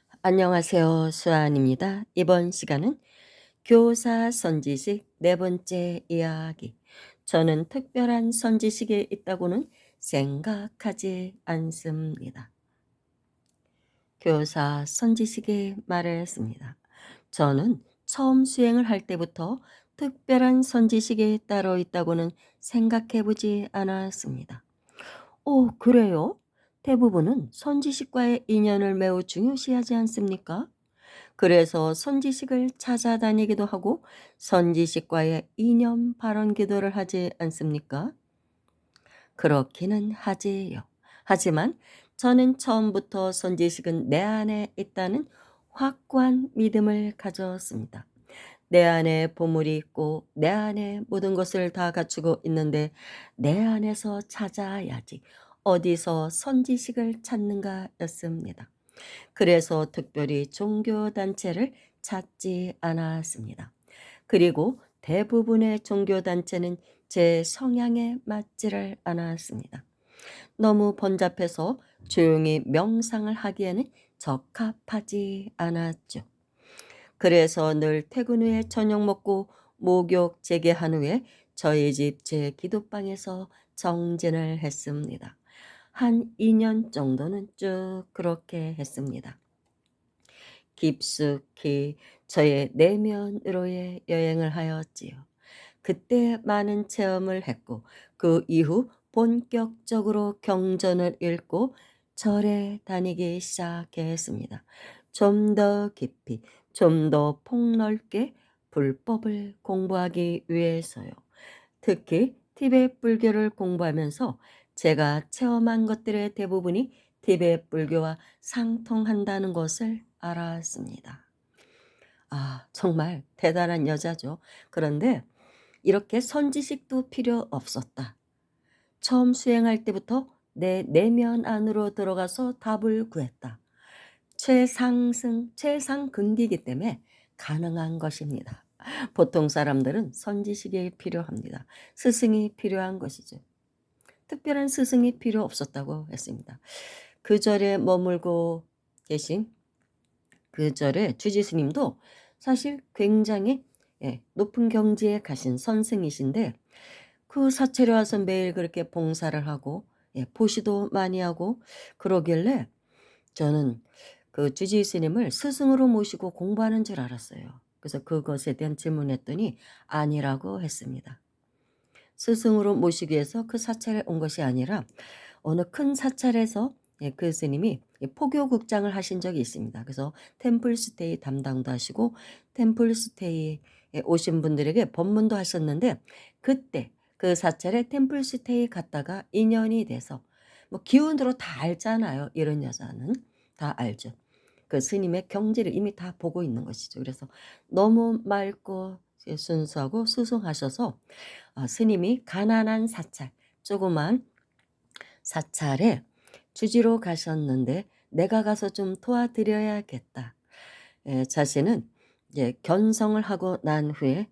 안녕하세요. 수아입니다. 이번 시간은 교사 선지식 네 번째 이야기. 저는 특별한 선지식이 있다고는 생각하지 않습니다. 교사 선지식이 말했습니다. 저는 처음 수행을 할 때부터 특별한 선지식이 따로 있다고는 생각해 보지 않았습니다. 오, 그래요? 대부분은 선지식과의 인연을 매우 중요시하지 않습니까? 그래서 선지식을 찾아다니기도 하고 선지식과의 이념 발언 기도를 하지 않습니까? 그렇기는 하지요. 하지만 저는 처음부터 선지식은 내 안에 있다는 확고한 믿음을 가졌습니다. 내 안에 보물이 있고 내 안에 모든 것을 다 갖추고 있는데 내 안에서 찾아야지 어디서 선지식을 찾는가 였습니다. 그래서 특별히 종교단체를 찾지 않았습니다. 그리고 대부분의 종교단체는 제 성향에 맞지를 않았습니다. 너무 번잡해서 조용히 명상을 하기에는 적합하지 않았죠. 그래서 늘 퇴근 후에 저녁 먹고 목욕 재개한 후에 저희 집 제 기도방에서 정진을 했습니다. 한 2년 정도는 쭉 그렇게 했습니다. 깊숙이 저의 내면으로의 여행을 하였지요. 그때 많은 체험을 했고 그 이후 본격적으로 경전을 읽고 절에 다니기 시작했습니다. 좀 더 깊이, 좀 더 폭넓게 불법을 공부하기 위해서요. 특히 티베트 불교를 공부하면서 제가 체험한 것들의 대부분이 티베트 불교와 상통한다는 것을 알았습니다. 아, 정말 대단한 여자죠. 그런데 이렇게 선지식도 필요 없었다. 처음 수행할 때부터 내 내면 안으로 들어가서 답을 구했다. 최상승, 최상근기이기 때문에 가능한 것입니다. 보통 사람들은 선지식이 필요합니다. 스승이 필요한 것이죠. 특별한 스승이 필요 없었다고 했습니다. 그 절에 머물고 계신 그 절의 주지 스님도 사실 굉장히 높은 경지에 가신 선생이신데 그 사찰에 와서 매일 그렇게 봉사를 하고 보시도 많이 하고 그러길래 저는 그 주지 스님을 스승으로 모시고 공부하는 줄 알았어요. 그래서 그것에 대한 질문했더니 아니라고 했습니다. 스승으로 모시기 위해서 그 사찰에 온 것이 아니라 어느 큰 사찰에서 그 스님이 포교국장을 하신 적이 있습니다. 그래서 템플 스테이 담당도 하시고 템플 스테이에 오신 분들에게 법문도 하셨는데 그때 그 사찰에 템플 스테이 갔다가 인연이 돼서 뭐 기운으로 다 알잖아요. 이런 여자는 다 알죠. 그 스님의 경지를 이미 다 보고 있는 것이죠. 그래서 너무 맑고 순수하고 수승하셔서 스님이 가난한 사찰, 조그만 사찰에 주지로 가셨는데 '내가 가서 좀 도와드려야겠다.' 자신은 이제 견성을 하고 난 후에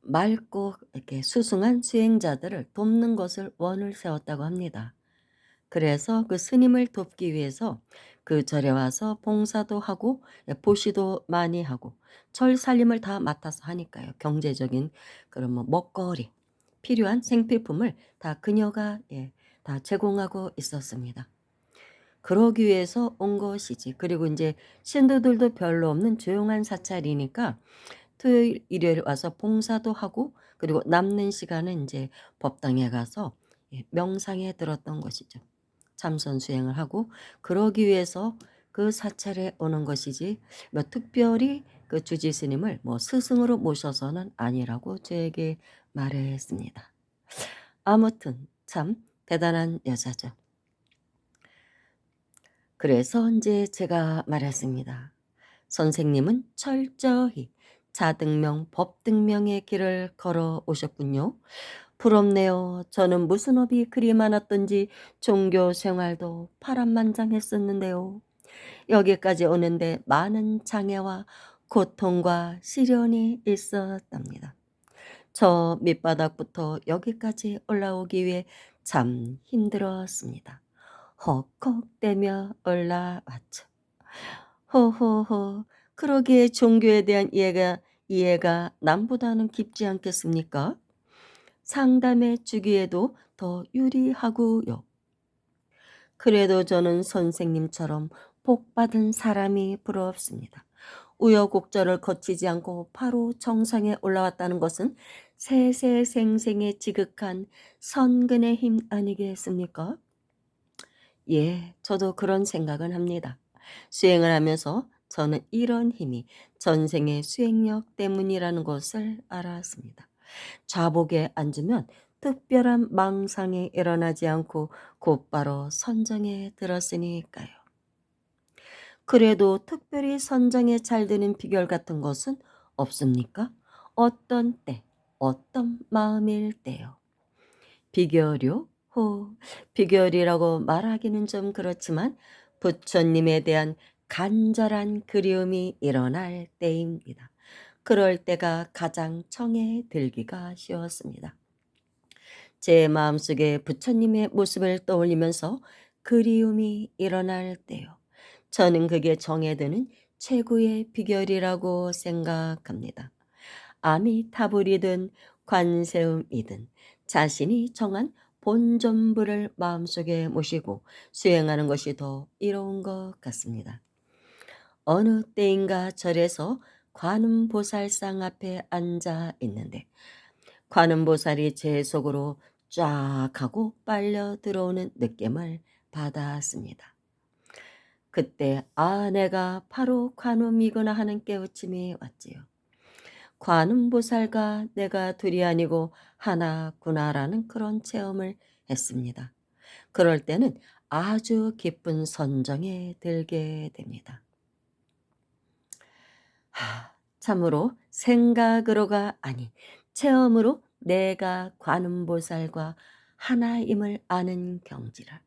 맑고 이렇게 수승한 수행자들을 돕는 것을 원을 세웠다고 합니다. 그래서 그 스님을 돕기 위해서 그 절에 와서 봉사도 하고 보시도 많이 하고 절 살림을 다 맡아서 하니까요. 경제적인 그런 뭐 먹거리 필요한 생필품을 다 그녀가 다 제공하고 있었습니다. 그러기 위해서 온 것이지. 그리고 인제 신도들도 별로 없는 조용한 사찰이니까 토요일, 일요일 와서 봉사도 하고 그리고 남는 시간은 인제 법당에 가서 명상에 들었던 것이죠. 참선 수행을 하고 그러기 위해서 그 사찰에 오는 것이지 뭐 특별히 그 주지 스님을 뭐 스승으로 모셔서는 아니라고 저에게 말했습니다. 아무튼 참 대단한 여자죠. 그래서 인제 제가 말했습니다. 선생님은 철저히 자등명, 법등명의 길을 걸어 오셨군요. 부럽네요. 저는 무슨 업이 그리 많았던지 종교 생활도 파란만장했었는데요. 여기까지 오는데 많은 장애와 고통과 시련이 있었답니다. 저 밑바닥부터 여기까지 올라오기 위해 참 힘들었습니다. 헉헉대며 올라왔죠. 호호호. 그러기에 종교에 대한 이해가 남보다는 깊지 않겠습니까? 상담해 주기에도 더 유리하고요. 그래도 저는 선생님처럼 복 받은 사람이 부럽습니다. 우여곡절을 거치지 않고 바로 정상에 올라왔다는 것은 세세생생의 지극한 선근의 힘 아니겠습니까? 예, 저도 그런 생각은 합니다. 수행을 하면서 저는 이런 힘이 전생의 수행력 때문이라는 것을 알았습니다. 좌복에 앉으면 특별한 망상이 일어나지 않고 곧바로 선정에 들었으니까요. 그래도 특별히 선정에 잘 드는 비결 같은 것은 없습니까? 어떤 때, 어떤 마음일 때요. 비결요? 비결이라고 말하기는 좀 그렇지만 부처님에 대한 간절한 그리움이 일어날 때입니다. 그럴 때가 가장 청에 들기가 쉬웠습니다. 제 마음속에 부처님의 모습을 떠올리면서 그리움이 일어날 때요. 저는 그게 정에 드는 최고의 비결이라고 생각합니다. 아미타불이든 관세음이든 자신이 정한 본전부를 마음속에 모시고 수행하는 것이 더 이로운 것 같습니다. 어느 때인가 절에서 관음보살상 앞에 앉아 있는데 관음보살이 제 속으로 쫙 하고 빨려 들어오는 느낌을 받았습니다. 그때 내가 바로 관음이구나 하는 깨우침이 왔지요. 관음보살과 내가 둘이 아니고 하나구나라는 그런 체험을 했습니다. 그럴 때는 아주 기쁜 선정에 들게 됩니다. 참으로 생각으로가 아닌 체험으로 내가 관음보살과 하나임을 아는 경지라.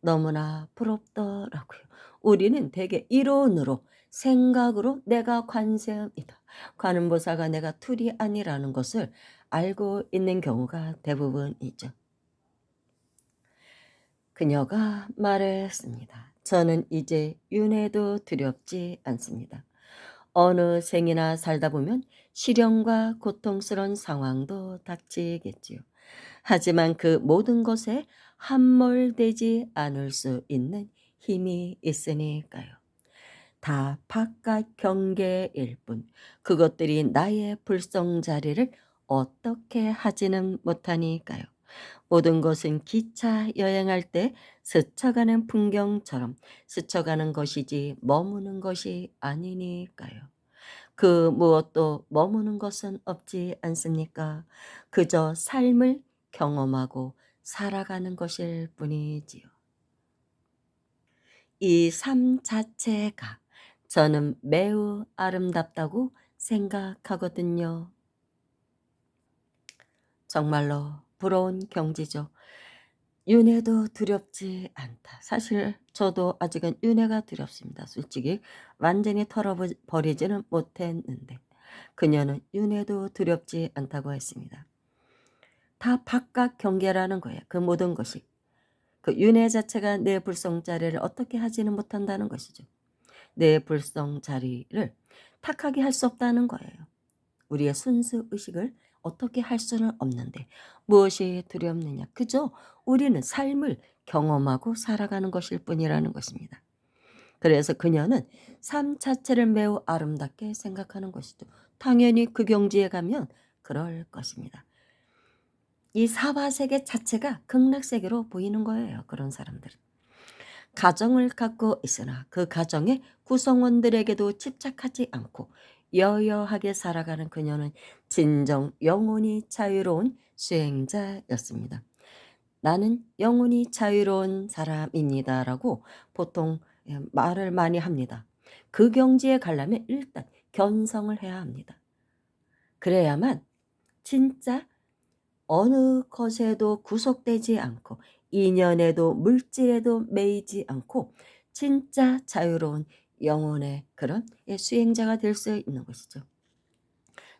너무나 부럽더라고요. 우리는 대개 이론으로 생각으로 내가 관세음이다. 관음보살과 내가 둘이 아니라는 것을 알고 있는 경우가 대부분이죠. 그녀가 말했습니다. 저는 이제 윤회도 두렵지 않습니다. 어느 생이나 살다 보면 시련과 고통스러운 상황도 닥치겠지요. 하지만 그 모든 것에 함몰되지 않을 수 있는 힘이 있으니까요. 다 바깥 경계일 뿐 그것들이 나의 불성자리를 어떻게 하지는 못하니까요. 모든 것은 기차 여행할 때 스쳐가는 풍경처럼 스쳐가는 것이지 머무는 것이 아니니까요. 그 무엇도 머무는 것은 없지 않습니까? 그저 삶을 경험하고 살아가는 것일 뿐이지요. 이 삶 자체가 저는 매우 아름답다고 생각하거든요. 정말로 부러운 경지죠. 윤회도 두렵지 않다. 사실 저도 아직은 윤회가 두렵습니다. 솔직히 완전히 털어버리지는 못했는데 그녀는 윤회도 두렵지 않다고 했습니다. 다 바깥 경계라는 거예요. 그 모든 것이. 그 윤회 자체가 내 불성 자리를 어떻게 하지는 못한다는 것이죠. 내 불성 자리를 탁하게 할 수 없다는 거예요. 우리의 순수 의식을 어떻게 할 수는 없는데 무엇이 두렵느냐. 그저 우리는 삶을 경험하고 살아가는 것일 뿐이라는 것입니다. 그래서 그녀는 삶 자체를 매우 아름답게 생각하는 것이죠. 당연히 그 경지에 가면 그럴 것입니다. 이 사바세계 자체가 극락세계로 보이는 거예요. 그런 사람들은. 가정을 갖고 있으나 그 가정의 구성원들에게도 집착하지 않고 여여하게 살아가는 그녀는 진정 영혼이 자유로운 수행자였습니다. 나는 영혼이 자유로운 사람입니다라고 보통 말을 많이 합니다. 그 경지에 가려면 일단 견성을 해야 합니다. 그래야만 진짜 어느 것에도 구속되지 않고 인연에도 물질에도 매이지 않고 진짜 자유로운 영혼의 그런 수행자가 될 수 있는 것이죠.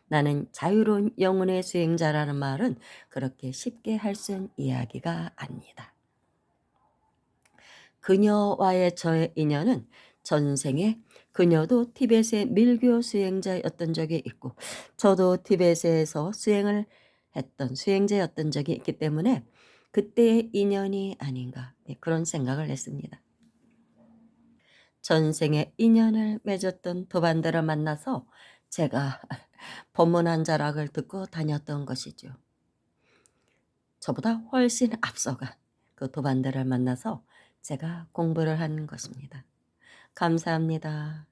나는 자유로운 영혼의 수행자라는 말은 그렇게 쉽게 할 수 있는 이야기가 아닙니다. 그녀와의 저의 인연은 전생에 그녀도 티벳의 밀교 수행자였던 적이 있고 저도 티벳에서 수행을 했던 수행자였던 적이 있기 때문에 그때의 인연이 아닌가, 네, 그런 생각을 했습니다. 전생에 인연을 맺었던 도반들을 만나서 제가 법문한 자락을 듣고 다녔던 것이죠. 저보다 훨씬 앞서간 그 도반들을 만나서 제가 공부를 한 것입니다. 감사합니다.